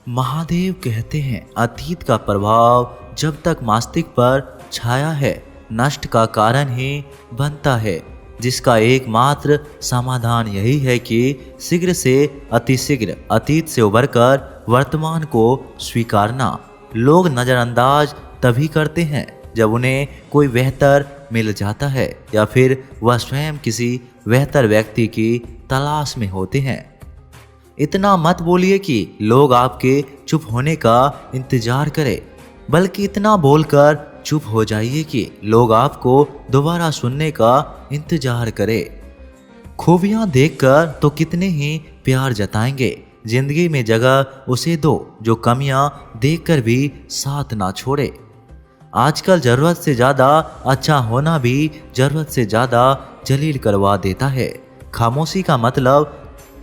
महादेव कहते हैं, अतीत का प्रभाव जब तक मस्तिष्क पर छाया है नष्ट का कारण ही बनता है, जिसका एकमात्र समाधान यही है कि शीघ्र से अतिशीघ्र अतीत से उबरकर वर्तमान को स्वीकारना। लोग नज़रअंदाज तभी करते हैं जब उन्हें कोई बेहतर मिल जाता है या फिर वह स्वयं किसी बेहतर व्यक्ति की तलाश में होते हैं। इतना मत बोलिए कि लोग आपके चुप होने का इंतजार करें, बल्कि इतना बोलकर चुप हो जाइए कि लोग आपको दोबारा सुनने का इंतजार करें। खूबियां देखकर तो कितने ही प्यार जताएंगे, जिंदगी में जगह उसे दो जो कमियां देखकर भी साथ ना छोड़े। आजकल ज़रूरत से ज़्यादा अच्छा होना भी ज़रूरत से ज़्यादा जलील करवा देता है। खामोशी का मतलब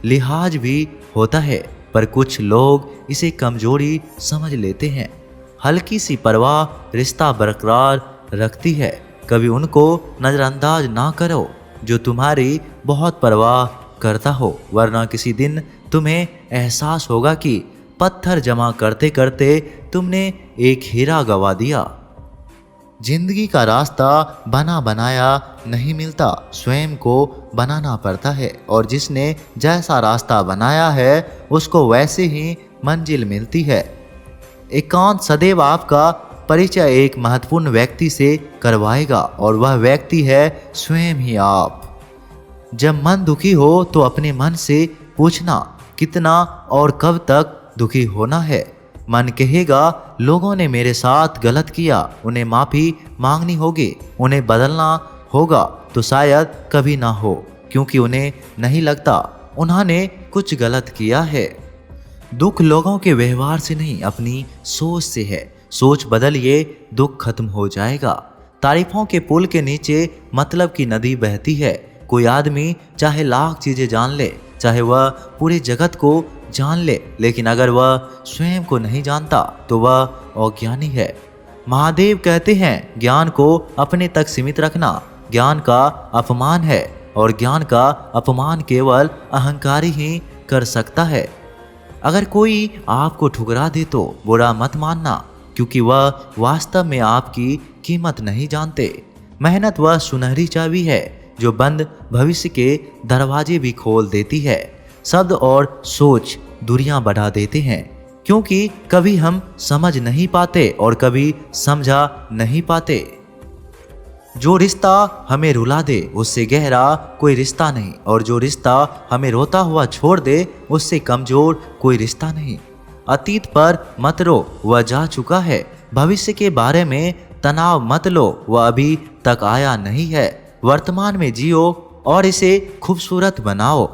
लिहाज भी होता है, पर कुछ लोग इसे कमजोरी समझ लेते हैं। हल्की सी परवाह रिश्ता बरकरार रखती है। कभी उनको नज़रअंदाज ना करो जो तुम्हारी बहुत परवाह करता हो, वरना किसी दिन तुम्हें एहसास होगा कि पत्थर जमा करते करते तुमने एक हीरा गवा दिया। जिंदगी का रास्ता बना बनाया नहीं मिलता, स्वयं को बनाना पड़ता है, और जिसने जैसा रास्ता बनाया है उसको वैसे ही मंजिल मिलती है। एकांत सदैव आपका परिचय एक महत्वपूर्ण व्यक्ति से करवाएगा, और वह व्यक्ति है स्वयं ही आप। जब मन दुखी हो तो अपने मन से पूछना कितना और कब तक दुखी होना है। मन कहेगा लोगों ने मेरे साथ गलत किया, उन्हें माफ़ी मांगनी होगी, उन्हें बदलना होगा, तो शायद कभी ना हो, क्योंकि उन्हें नहीं लगता उन्होंने कुछ गलत किया है। दुख लोगों के व्यवहार से नहीं, अपनी सोच से है। सोच बदलिए, दुख खत्म हो जाएगा। तारीफों के पुल के नीचे मतलब की नदी बहती है। कोई आदमी चाहे लाख चीज़ें जान ले, चाहे वह पूरे जगत को जान ले, लेकिन अगर वह स्वयं को नहीं जानता तो वह अज्ञानी है। महादेव कहते हैं, ज्ञान को अपने तक सीमित रखना ज्ञान का अपमान है, और ज्ञान का अपमान केवल अहंकारी ही कर सकता है। अगर कोई आपको ठुकरा दे तो बुरा मत मानना, क्योंकि वह वास्तव में आपकी कीमत नहीं जानते। मेहनत वह सुनहरी चाबी है जो बंद भविष्य के दरवाजे भी खोल देती है। शब्द और सोच दूरियां बढ़ा देते हैं, क्योंकि कभी हम समझ नहीं पाते और कभी समझा नहीं पाते। जो रिश्ता हमें रुला दे उससे गहरा कोई रिश्ता नहीं, और जो रिश्ता हमें रोता हुआ छोड़ दे उससे कमजोर कोई रिश्ता नहीं। अतीत पर मत रो, वह जा चुका है। भविष्य के बारे में तनाव मत लो, वह अभी तक आया नहीं है। वर्तमान में जियो और इसे खूबसूरत बनाओ।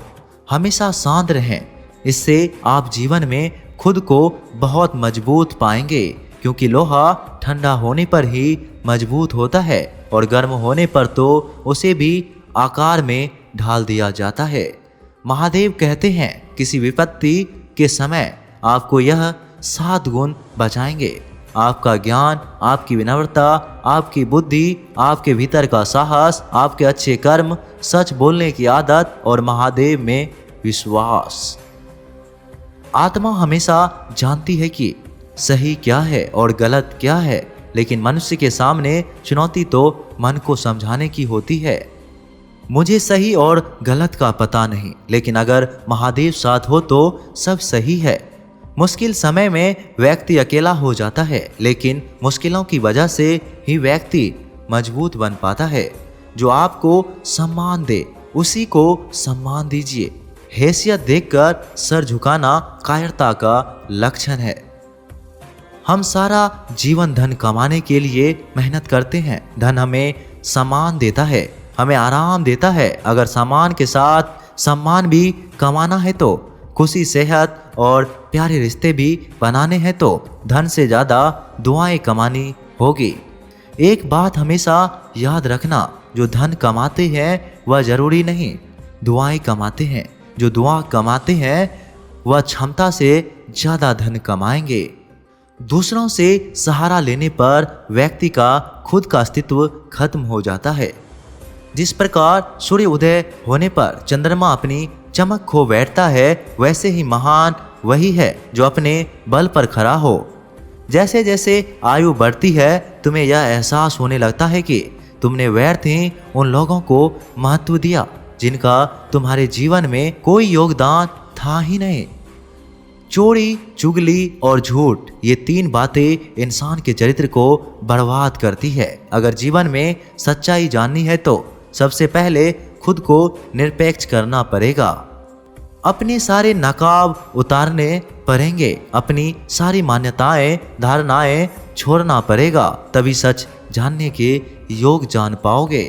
हमेशा शांत रहें, इससे आप जीवन में खुद को बहुत मजबूत पाएंगे, क्योंकि लोहा ठंडा होने पर ही मजबूत होता है, और गर्म होने पर तो उसे भी आकार में ढाल दिया जाता है। महादेव कहते हैं, किसी विपत्ति के समय आपको यह 7 गुण बचाएंगे: आपका ज्ञान, आपकी विनम्रता, आपकी बुद्धि, आपके भीतर का साहस, आपके अच्छे कर्म, सच बोलने की आदत और महादेव में विश्वास। आत्मा हमेशा जानती है कि सही क्या है और गलत क्या है, लेकिन मनुष्य के सामने चुनौती तो मन को समझाने की होती है। मुझे सही और गलत का पता नहीं, लेकिन अगर महादेव साथ हो तो सब सही है। मुश्किल समय में व्यक्ति अकेला हो जाता है, लेकिन मुश्किलों की वजह से ही व्यक्ति मजबूत बन पाता है। जो आपको सम्मान दे उसी को सम्मान दीजिए। हैसियत देखकर सर झुकाना कायरता का लक्षण है। हम सारा जीवन धन कमाने के लिए मेहनत करते हैं। धन हमें सम्मान देता है, हमें आराम देता है। अगर सम्मान के साथ सम्मान भी कमाना है तो खुशी, सेहत और प्यारे रिश्ते भी बनाने हैं तो धन से ज़्यादा दुआएं कमानी होगी। एक बात हमेशा याद रखना, जो धन कमाते हैं वह ज़रूरी नहीं दुआएं कमाते हैं। जो दुआ कमाते हैं वह क्षमता से ज़्यादा धन कमाएंगे। दूसरों से सहारा लेने पर व्यक्ति का खुद का अस्तित्व खत्म हो जाता है। जिस प्रकार सूर्य उदय होने पर चंद्रमा अपनी चमक खो बैठता है, वैसे ही महान वही है जो अपने बल पर खड़ा हो। जैसे जैसे आयु बढ़ती है तुम्हें यह एहसास होने लगता है कि तुमने व्यर्थ ही उन लोगों को महत्व दिया जिनका तुम्हारे जीवन में कोई योगदान था ही नहीं। चोरी, चुगली और झूठ, ये 3 बातें इंसान के चरित्र को बर्बाद करती है। अगर जीवन में सच्चाई जाननी है तो सबसे पहले खुद को निरपेक्ष करना पड़ेगा। अपने सारे नकाब उतारने पड़ेंगे, अपनी सारी मान्यताएं धारणाएं छोड़ना पड़ेगा, तभी सच जानने के योग जान पाओगे।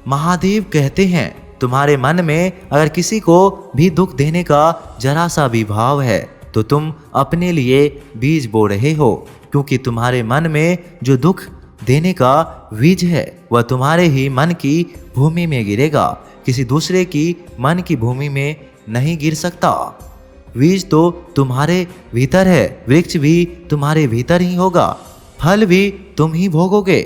महादेव कहते हैं तुम्हारे मन में अगर किसी को भी दुख देने का जरा सा भी भाव है तो तुम अपने लिए बीज बो रहे हो, क्योंकि तुम्हारे मन में जो दुख देने का बीज है वह तुम्हारे ही मन की भूमि में गिरेगा, किसी दूसरे की मन की भूमि में नहीं गिर सकता। बीज तो तुम्हारे भीतर है, वृक्ष भी तुम्हारे भीतर ही होगा, फल भी तुम ही भोगोगे।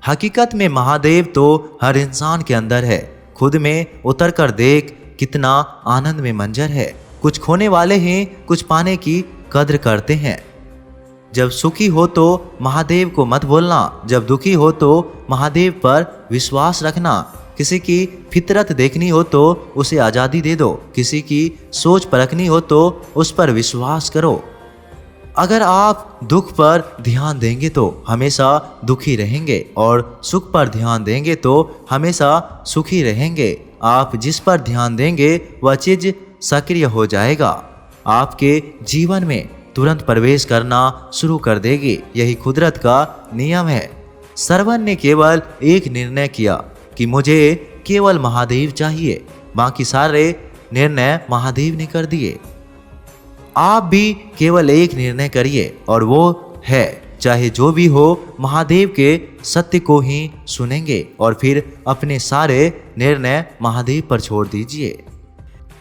हकीकत में महादेव तो हर इंसान के अंदर है। खुद में उतर कर देख कितना आनंद में मंजर है। कुछ खोने वाले ही कुछ पाने की कद्र करते हैं। जब सुखी हो तो महादेव को मत भूलना, जब दुखी हो तो महादेव पर विश्वास रखना। किसी की फितरत देखनी हो तो उसे आज़ादी दे दो, किसी की सोच परखनी हो तो उस पर विश्वास करो। अगर आप दुख पर ध्यान देंगे तो हमेशा दुखी रहेंगे और सुख पर ध्यान देंगे तो हमेशा सुखी रहेंगे। आप जिस पर ध्यान देंगे वह चीज सक्रिय हो जाएगा, आपके जीवन में तुरंत प्रवेश करना शुरू कर देगी। यही कुदरत का नियम है। श्रवण ने केवल एक निर्णय किया कि मुझे केवल महादेव चाहिए, बाकी सारे निर्णय महादेव ने कर दिए। आप भी केवल एक निर्णय करिए और वो है चाहे जो भी हो महादेव के सत्य को ही सुनेंगे और फिर अपने सारे निर्णय महादेव पर छोड़ दीजिए।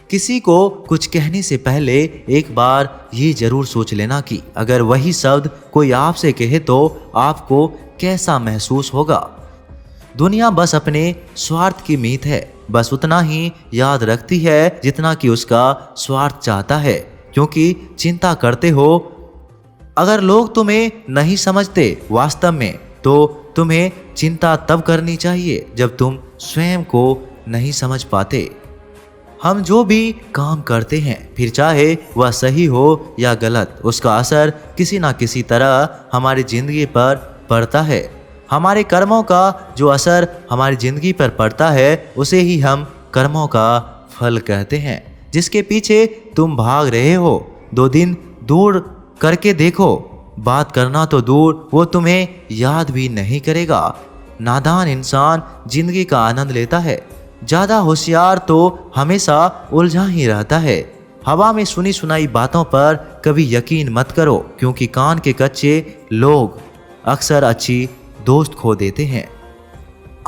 किसी को कुछ कहने से पहले एक बार ये जरूर सोच लेना कि अगर वही शब्द कोई आपसे कहे तो आपको कैसा महसूस होगा। दुनिया बस अपने स्वार्थ की मीत है, बस उतना ही याद रखती है जितना कि उसका स्वार्थ चाहता है, क्योंकि चिंता करते हो। अगर लोग तुम्हें नहीं समझते वास्तव में तो तुम्हें चिंता तब करनी चाहिए जब तुम स्वयं को नहीं समझ पाते। हम जो भी काम करते हैं, फिर चाहे वह सही हो या गलत, उसका असर किसी ना किसी तरह हमारी जिंदगी पर पड़ता है। हमारे कर्मों का जो असर हमारी जिंदगी पर पड़ता है उसे ही हम कर्मों का फल कहते हैं। जिसके पीछे तुम भाग रहे हो 2 दिन दूर करके देखो, बात करना तो दूर वो तुम्हें याद भी नहीं करेगा। नादान इंसान जिंदगी का आनंद लेता है, ज़्यादा होशियार तो हमेशा उलझा ही रहता है। हवा में सुनी सुनाई बातों पर कभी यकीन मत करो, क्योंकि कान के कच्चे लोग अक्सर अच्छी दोस्त खो देते हैं।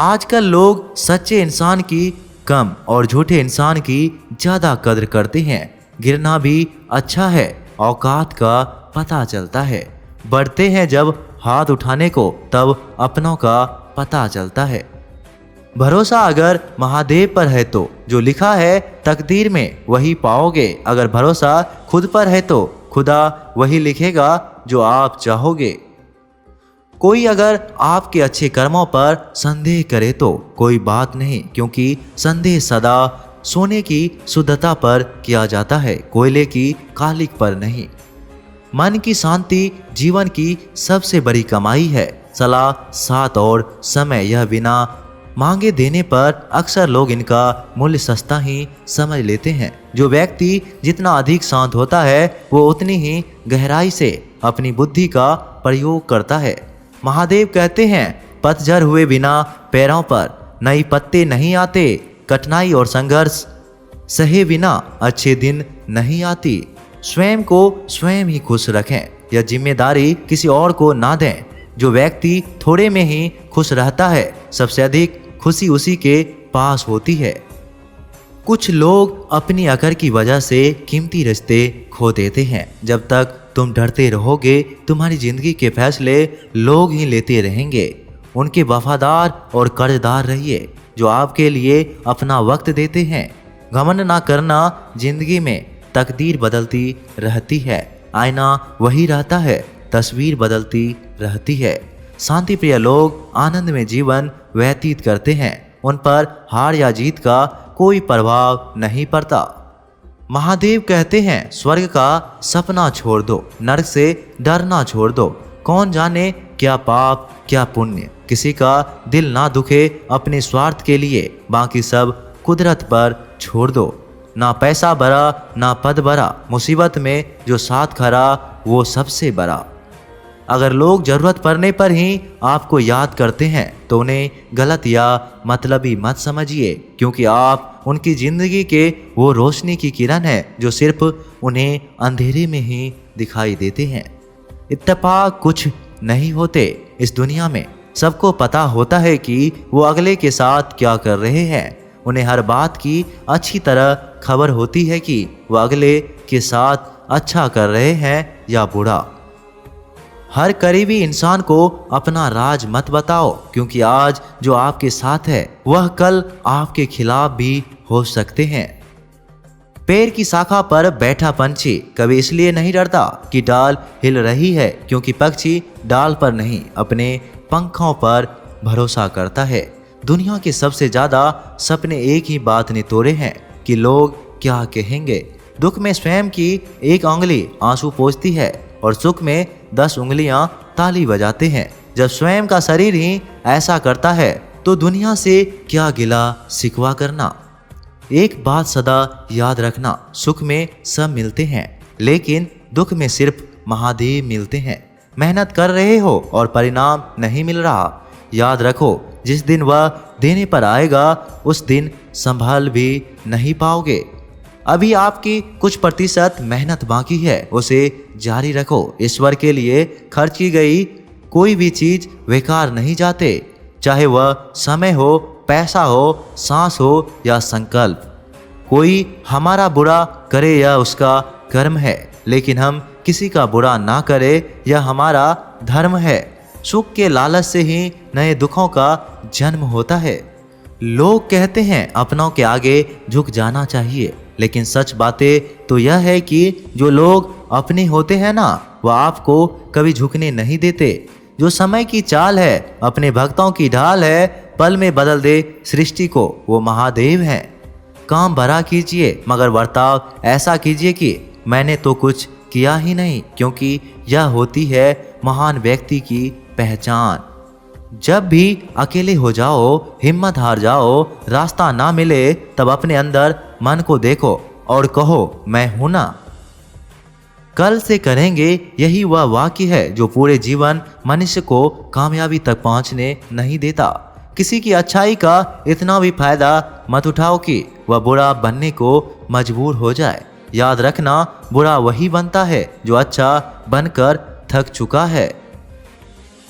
आजकल लोग सच्चे इंसान की कम और झूठे इंसान की ज़्यादा कद्र करते हैं। गिरना भी अच्छा है, औकात का पता चलता है। बढ़ते हैं जब हाथ उठाने को तब अपनों का पता चलता है। भरोसा अगर महादेव पर है तो जो लिखा है तकदीर में वही पाओगे। अगर भरोसा खुद पर है तो खुदा वही लिखेगा जो आप चाहोगे। कोई अगर आपके अच्छे कर्मों पर संदेह करे तो कोई बात नहीं, क्योंकि संदेह सदा सोने की शुद्धता पर किया जाता है, कोयले की कालिक पर नहीं। मन की शांति जीवन की सबसे बड़ी कमाई है। सलाह, साथ और समय यह बिना मांगे देने पर अक्सर लोग इनका मूल्य सस्ता ही समझ लेते हैं। जो व्यक्ति जितना अधिक शांत होता है वो उतनी ही गहराई से अपनी बुद्धि का प्रयोग करता है। महादेव कहते हैं पतझड़ हुए बिना पैरों पर नई पत्ते नहीं आते, कठिनाई और संघर्ष सहे बिना अच्छे दिन नहीं आती। स्वयं को स्वयं ही खुश रखें, यह जिम्मेदारी किसी और को ना दें। जो व्यक्ति थोड़े में ही खुश रहता है सबसे अधिक खुशी उसी के पास होती है। कुछ लोग अपनी अकड़ की वजह से कीमती रिश्ते खो देते हैं। जब तक तुम डरते रहोगे तुम्हारी जिंदगी के फैसले लोग ही लेते रहेंगे। उनके वफादार और कर्जदार रहिए जो आपके लिए अपना वक्त देते हैं। घमंड ना करना जिंदगी में तकदीर बदलती रहती है, आईना वही रहता है, तस्वीर बदलती रहती है। शांति प्रिय लोग आनंद में जीवन व्यतीत करते हैं, उन पर हार या जीत का कोई प्रभाव नहीं पड़ता। महादेव कहते हैं स्वर्ग का सपना छोड़ दो, नरक से डरना छोड़ दो। कौन जाने क्या पाप क्या पुण्य, किसी का दिल ना दुखे अपने स्वार्थ के लिए, बाकी सब कुदरत पर छोड़ दो। ना पैसा बड़ा ना पद बड़ा, मुसीबत में जो साथ खड़ा वो सबसे बड़ा। अगर लोग जरूरत पड़ने पर ही आपको याद करते हैं तो उन्हें गलत या मतलबी मत समझिए, क्योंकि आप उनकी जिंदगी के वो रोशनी की किरण है जो सिर्फ उन्हें अंधेरे में ही दिखाई देते हैं। इत्तेफाक कुछ नहीं होते इस दुनिया में, सबको पता होता है कि वो अगले के साथ क्या कर रहे हैं। उन्हें हर बात की अच्छी तरह खबर होती है कि वो अगले के साथ अच्छा कर रहे हैं या बुरा। हर करीबी इंसान को अपना राज मत बताओ, क्योंकि आज जो आपके साथ है वह कल आपके खिलाफ भी हो सकते हैं। पेड़ की शाखा पर बैठा पंछी कभी इसलिए नहीं डरता कि डाल हिल रही है, क्योंकि पक्षी डाल पर नहीं अपने पंखों पर भरोसा करता है। दुनिया के सबसे ज्यादा सपने एक ही बात ने तोड़े हैं कि लोग क्या कहेंगे। दुख में स्वयं की एक उंगली आंसू पोंछती है और सुख में 10 उंगलियां ताली बजाते हैं। जब स्वयं का शरीर ही ऐसा करता है तो दुनिया से क्या गिला शिकवा करना। एक बात सदा याद रखना, सुख में सब मिलते हैं लेकिन दुख में सिर्फ महादेव मिलते हैं। मेहनत कर रहे हो और परिणाम नहीं मिल रहा, याद रखो जिस दिन वह देने पर आएगा उस दिन संभाल भी नहीं पाओगे। अभी आपकी कुछ प्रतिशत मेहनत बाकी है, उसे जारी रखो। ईश्वर के लिए खर्च की गई कोई भी चीज बेकार नहीं जाते, चाहे वह समय हो, पैसा हो, सांस हो या संकल्प। कोई हमारा बुरा करे या उसका कर्म है, लेकिन हम किसी का बुरा ना करे यह हमारा धर्म है। सुख के लालच से ही नए दुखों का जन्म होता है। लोग कहते हैं अपनों के आगे झुक जाना चाहिए, लेकिन सच बातें तो यह है कि जो लोग अपने होते हैं ना वह आपको कभी झुकने नहीं देते। जो समय की चाल है अपने भक्तों की ढाल है, पल में बदल दे सृष्टि को वो महादेव हैं। काम भरा कीजिए मगर बर्ताव ऐसा कीजिए कि मैंने तो कुछ किया ही नहीं, क्योंकि यह होती है महान व्यक्ति की पहचान। जब भी अकेले हो जाओ, हिम्मत हार जाओ, रास्ता ना मिले, तब अपने अंदर मन को देखो और कहो मैं हूं ना। कल से करेंगे यही वह वाक्य है जो पूरे जीवन मनुष्य को कामयाबी तक पहुंचने नहीं देता। किसी की अच्छाई का इतना भी फायदा मत उठाओ कि वह बुरा बनने को मजबूर हो जाए। याद रखना बुरा वही बनता है जो अच्छा बनकर थक चुका है।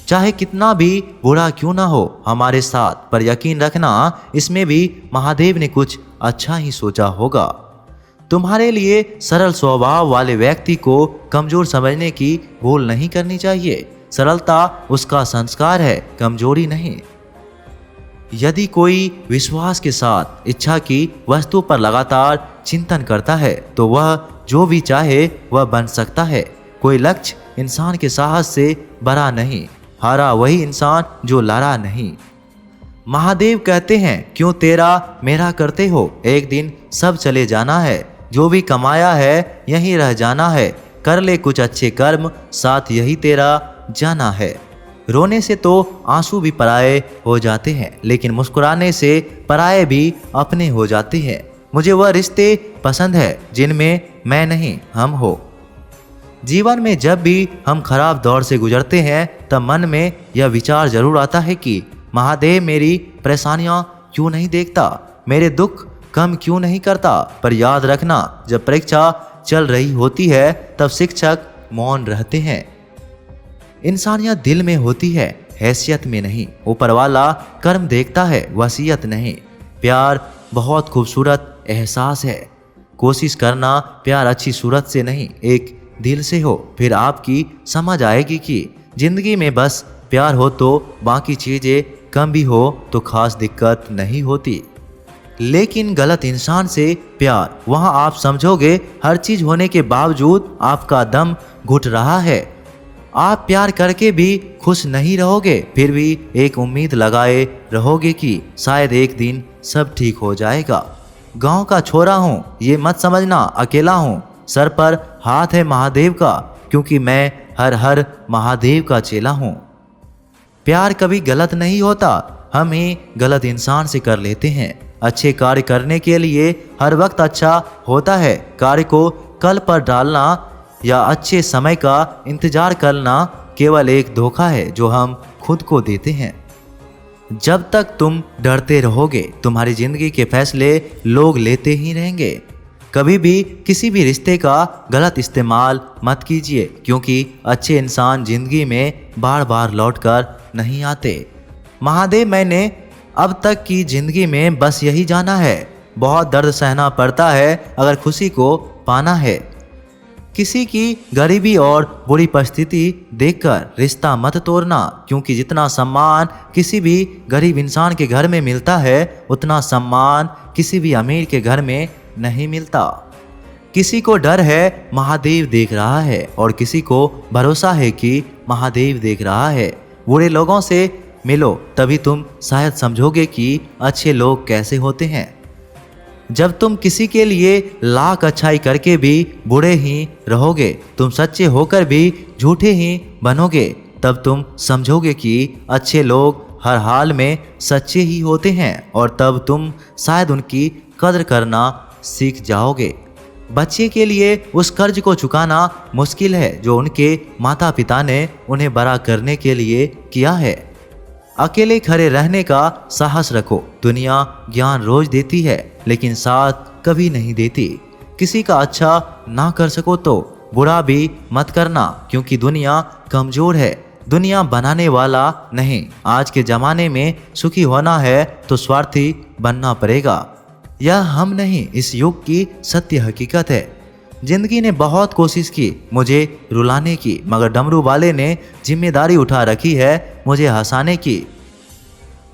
चाहे कितना भी बुरा क्यों ना हो हमारे साथ, पर यकीन रखना इसमें भी महादेव ने कुछ अच्छा ही सोचा होगा। तुम्हारे लिए सरल स्वभाव वाले व्यक्ति को कमजोर समझने की भूल नहीं करनी चाहिए। सरलता उसका संस्कार है, कमजोरी नहीं। यदि कोई विश्वास के साथ इच्छा की वस्तु पर लगातार चिंतन करता है तो वह जो भी चाहे वह बन सकता है। कोई लक्ष्य इंसान के साहस से बड़ा नहीं, हारा वही इंसान जो लड़ा नहीं। महादेव कहते हैं क्यों तेरा मेरा करते हो, एक दिन सब चले जाना है। जो भी कमाया है यहीं रह जाना है, कर ले कुछ अच्छे कर्म, साथ यही तेरा जाना है। रोने से तो आंसू भी पराये हो जाते हैं, लेकिन मुस्कुराने से पराये भी अपने हो जाते हैं। मुझे वह रिश्ते पसंद है जिनमें मैं नहीं हम हो। जीवन में जब भी हम खराब दौर से गुजरते हैं तब मन में यह विचार जरूर आता है कि महादेव मेरी परेशानियां क्यों नहीं देखता, मेरे दुख कम क्यों नहीं करता। पर याद रखना जब परीक्षा चल रही होती है तब शिक्षक मौन रहते हैं। इंसानियत दिल में होती है, हैसियत में नहीं। ऊपर वाला कर्म देखता है, वसीयत नहीं। प्यार बहुत खूबसूरत एहसास है। कोशिश करना प्यार अच्छी सूरत से नहीं एक दिल से हो, फिर आपकी समझ आएगी कि जिंदगी में बस प्यार हो तो बाकी चीज़ें कम भी हो तो खास दिक्कत नहीं होती। लेकिन गलत इंसान से प्यार, वहां आप समझोगे हर चीज होने के बावजूद आपका दम घुट रहा है। आप प्यार करके भी खुश नहीं रहोगे, फिर भी एक उम्मीद लगाए रहोगे कि शायद एक दिन सब ठीक हो जाएगा। गांव का छोरा हूँ, ये मत समझना अकेला हूँ। सर पर हाथ है महादेव का, क्योंकि मैं हर हर महादेव का चेला हूँ। प्यार कभी गलत नहीं होता, हम ही गलत इंसान से कर लेते हैं। अच्छे कार्य करने के लिए हर वक्त अच्छा होता है। कार्य को कल पर डालना या अच्छे समय का इंतजार करना केवल एक धोखा है जो हम खुद को देते हैं। जब तक तुम डरते रहोगे, तुम्हारी जिंदगी के फैसले लोग लेते ही रहेंगे। कभी भी किसी भी रिश्ते का गलत इस्तेमाल मत कीजिए, क्योंकि अच्छे इंसान जिंदगी में बार बार लौटकर नहीं आते। महादेव, मैंने अब तक की जिंदगी में बस यही जाना है, बहुत दर्द सहना पड़ता है अगर खुशी को पाना है। किसी की गरीबी और बुरी परिस्थिति देखकर रिश्ता मत तोड़ना, क्योंकि जितना सम्मान किसी भी गरीब इंसान के घर में मिलता है, उतना सम्मान किसी भी अमीर के घर में नहीं मिलता। किसी को डर है महादेव देख रहा है, और किसी को भरोसा है कि महादेव देख रहा है। बुरे लोगों से मिलो, तभी तुम शायद समझोगे कि अच्छे लोग कैसे होते हैं। जब तुम किसी के लिए लाख अच्छाई करके भी बुरे ही रहोगे, तुम सच्चे होकर भी झूठे ही बनोगे, तब तुम समझोगे कि अच्छे लोग हर हाल में सच्चे ही होते हैं, और तब तुम शायद उनकी कदर करना सीख जाओगे। बच्चे के लिए उस कर्ज को चुकाना मुश्किल है जो उनके माता पिता ने उन्हें बड़ा करने के लिए किया है। अकेले खड़े रहने का साहस रखो। दुनिया ज्ञान रोज देती है, लेकिन साथ कभी नहीं देती। किसी का अच्छा ना कर सको तो बुरा भी मत करना, क्योंकि दुनिया कमजोर है, दुनिया बनाने वाला नहीं। आज के ज़माने में सुखी होना है तो स्वार्थी बनना पड़ेगा। यह हम नहीं, इस युग की सत्य हकीकत है। जिंदगी ने बहुत कोशिश की मुझे रुलाने की, मगर डमरू वाले ने जिम्मेदारी उठा रखी है मुझे हंसाने की।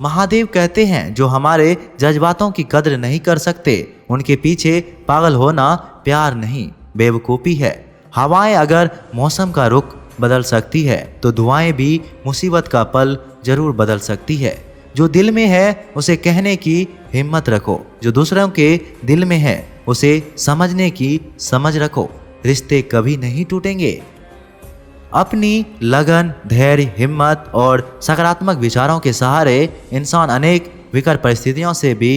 महादेव कहते हैं जो हमारे जज्बातों की कद्र नहीं कर सकते, उनके पीछे पागल होना प्यार नहीं, बेवकूफ़ी है। हवाएं अगर मौसम का रुख बदल सकती है, तो दुआएं भी मुसीबत का पल जरूर बदल सकती है। जो दिल में है उसे कहने की हिम्मत रखो, जो दूसरों के दिल में है उसे समझने की समझ रखो। रिश्ते कभी नहीं टूटेंगे। अपनी लगन, धैर्य, हिम्मत और सकारात्मक विचारों के सहारे इंसान अनेक विकट परिस्थितियों से भी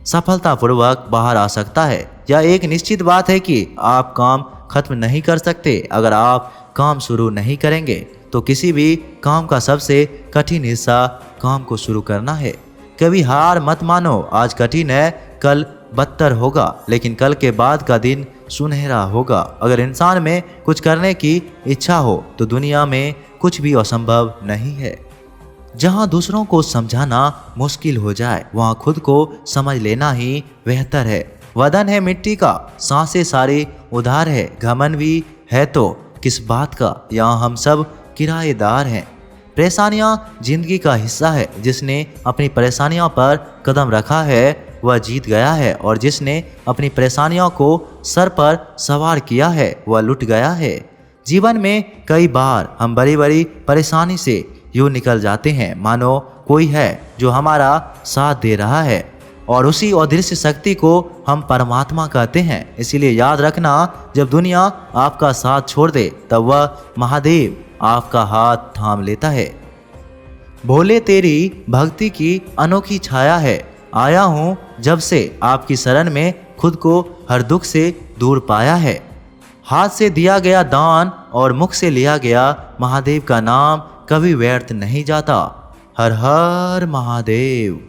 सफलतापूर्वक बाहर आ सकता है। यह एक निश्चित बात है कि आप काम खत्म नहीं कर सकते। अगर आप काम शुरू नहीं करेंगे तो किसी भी काम का सबसे कठिन हिस्सा काम को शुरू करना है। कभी हार मत मानो। आज कठिन है, कल बदतर होगा, लेकिन कल के बाद का दिन सुनहरा होगा। अगर इंसान में कुछ करने की इच्छा हो तो दुनिया में कुछ भी असंभव नहीं है। जहाँ दूसरों को समझाना मुश्किल हो जाए, वहाँ खुद को समझ लेना ही बेहतर है। वदन है मिट्टी का, सांसें सारी उधार है। घमंड भी है तो किस बात का, यहाँ हम सब किराएदार हैं। परेशानियाँ जिंदगी का हिस्सा है। जिसने अपनी परेशानियों पर कदम रखा है वह जीत गया है, और जिसने अपनी परेशानियों को सर पर सवार किया है वह लुट गया है। जीवन में कई बार हम बड़ी बड़ी परेशानी से यूँ निकल जाते हैं मानो कोई है जो हमारा साथ दे रहा है, और उसी अदृश्य शक्ति को हम परमात्मा कहते हैं। इसीलिए याद रखना, जब दुनिया आपका साथ छोड़ दे तब वह महादेव आपका हाथ थाम लेता है। भोले तेरी भक्ति की अनोखी छाया है, आया हूँ जब से आपकी शरण में खुद को हर दुख से दूर पाया है। हाथ से दिया गया दान और मुख से लिया गया महादेव का नाम कभी व्यर्थ नहीं जाता। हर हर महादेव।